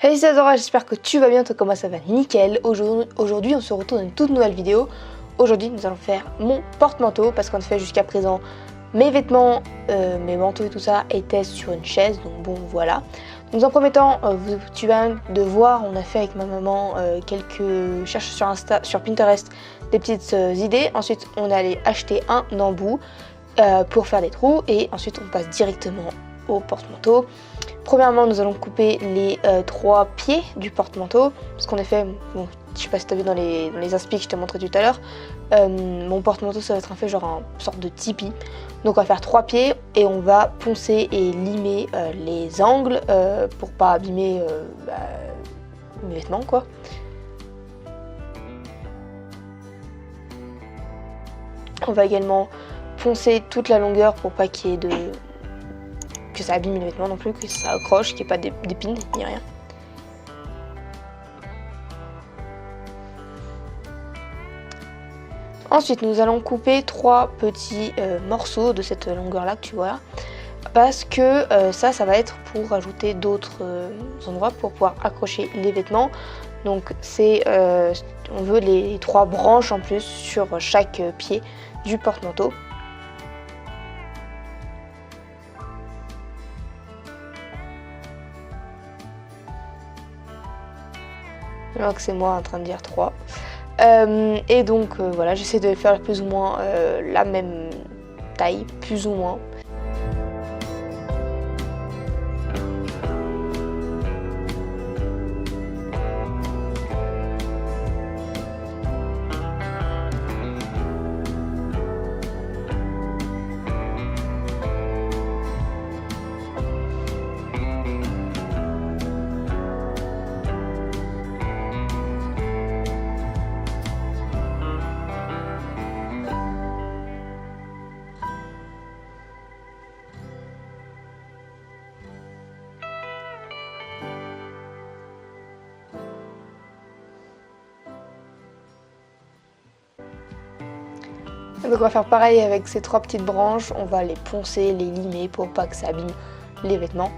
Hey Isadora, j'espère que tu vas bien, toi comment ça va nickel. Aujourd'hui on se retrouve dans une toute nouvelle vidéo. Aujourd'hui nous allons faire mon porte-manteau parce qu'en fait jusqu'à présent mes vêtements, mes manteaux et tout ça étaient sur une chaise, donc bon voilà. Donc en premier temps, tu vas de voir, on a fait avec ma maman quelques recherches sur Pinterest des petites idées. Ensuite on allait acheter un embout pour faire des trous et ensuite on passe directement au porte-manteau. Premièrement, nous allons couper les 3 pieds du porte-manteau, parce qu'en effet, bon, je sais pas si tu as vu dans les inspi que je t'ai montré tout à l'heure, mon porte-manteau ça va être un fait genre une sorte de tipi. Donc on va faire 3 pieds et on va poncer et limer les angles pour pas abîmer mes vêtements quoi. On va également poncer toute la longueur pour pas qu'il y ait que ça abîme les vêtements non plus, que ça accroche, qu'il n'y ait pas d'épines ni rien. Ensuite, nous allons couper 3 petits morceaux de cette longueur-là que tu vois là, parce que ça va être pour ajouter d'autres endroits pour pouvoir accrocher les vêtements. Donc on veut les 3 branches en plus sur chaque pied du porte-manteau. Alors que c'est moi en train de dire 3. Et donc voilà, j'essaie de faire plus ou moins la même taille, plus ou moins. Donc on va faire pareil avec ces 3 petites branches, on va les poncer, les limer pour pas que ça abîme les vêtements.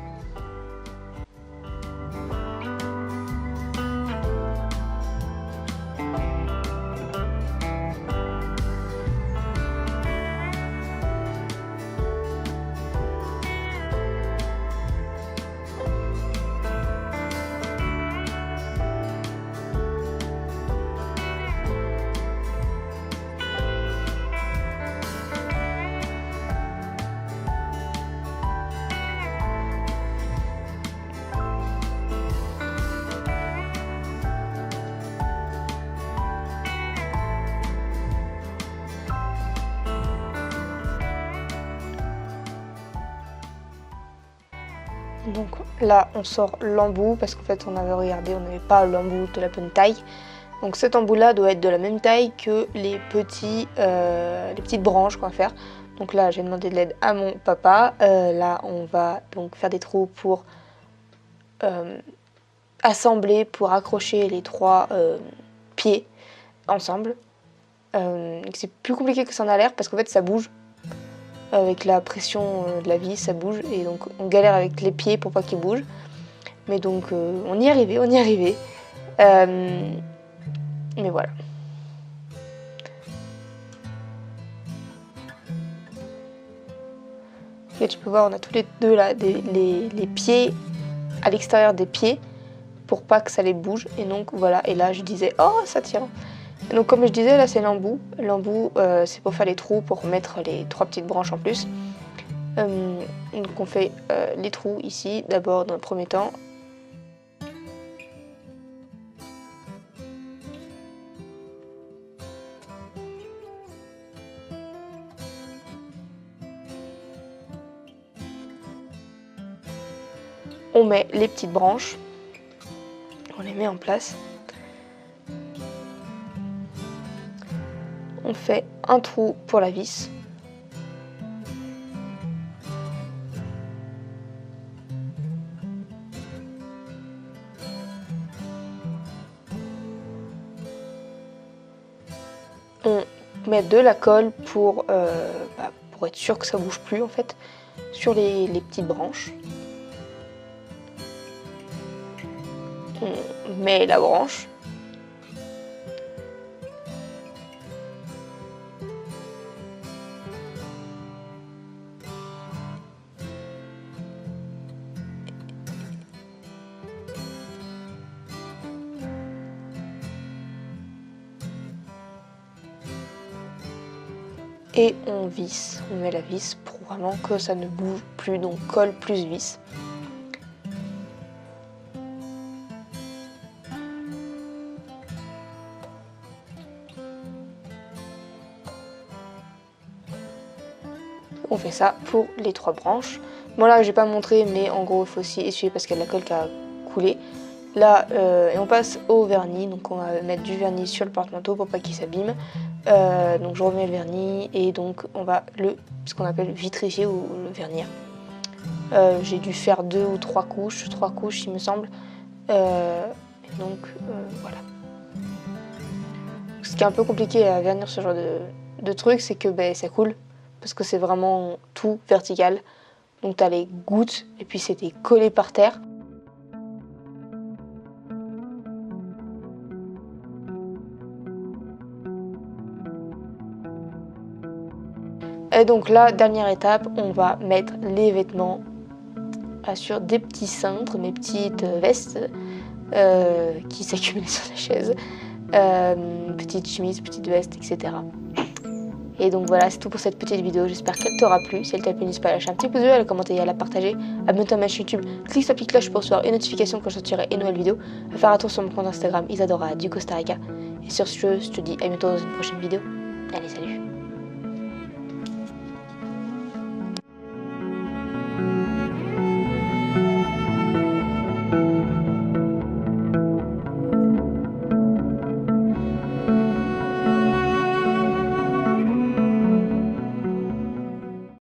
Donc là on sort l'embout parce qu'en fait on avait regardé, on n'avait pas l'embout de la bonne taille. Donc cet embout là doit être de la même taille que les petites branches qu'on va faire. Donc là j'ai demandé de l'aide à mon papa. Là on va donc faire des trous pour assembler, pour accrocher les 3 pieds ensemble. C'est plus compliqué que ça en a l'air parce qu'en fait ça bouge. Avec la pression de la vis, ça bouge et donc on galère avec les pieds pour pas qu'ils bougent. Mais donc on y est arrivé, mais voilà. Et tu peux voir, on a tous les deux là les pieds à l'extérieur des pieds pour pas que ça les bouge. Et donc voilà, et là je disais oh ça tient. Et donc comme je disais là c'est l'embout. L'embout c'est pour faire les trous, pour mettre les 3 petites branches en plus. Donc on fait les trous ici d'abord dans le premier temps. On met les petites branches, on les met en place. On fait un trou pour la vis. On met de la colle pour être sûr que ça bouge plus en fait sur les petites branches. on met la branche. Et on visse, on met la vis pour vraiment que ça ne bouge plus, donc colle plus vis. On fait ça pour les 3 branches. Bon là j'ai pas montré, mais en gros il faut aussi essuyer parce qu'il y a de la colle qui a coulé. Là, et on passe au vernis, donc on va mettre du vernis sur le porte-manteau pour pas qu'il s'abîme. Donc je remets le vernis et donc on va ce qu'on appelle vitrifier ou le vernir. J'ai dû faire 2 ou 3 couches il me semble. Donc voilà. Ce qui est un peu compliqué à vernir ce genre de truc, c'est que ça coule parce que c'est vraiment tout vertical. Donc t'as les gouttes et puis c'était collé par terre. Et donc là, dernière étape, on va mettre les vêtements sur des petits cintres, mes petites vestes qui s'accumulent sur la chaise, petites chemises, petites vestes, etc. Et donc voilà, c'est tout pour cette petite vidéo, j'espère qu'elle t'aura plu. Si elle t'a plu, n'hésite pas à lâcher un petit pouce bleu, à la commenter et à la partager. Abonne-toi à ma chaîne YouTube, clique sur la petite cloche pour recevoir une notification quand je sortirai une nouvelle vidéo. À faire un tour sur mon compte Instagram Isadora du Costa Rica. Et sur ce, je te dis à bientôt dans une prochaine vidéo. Allez, salut!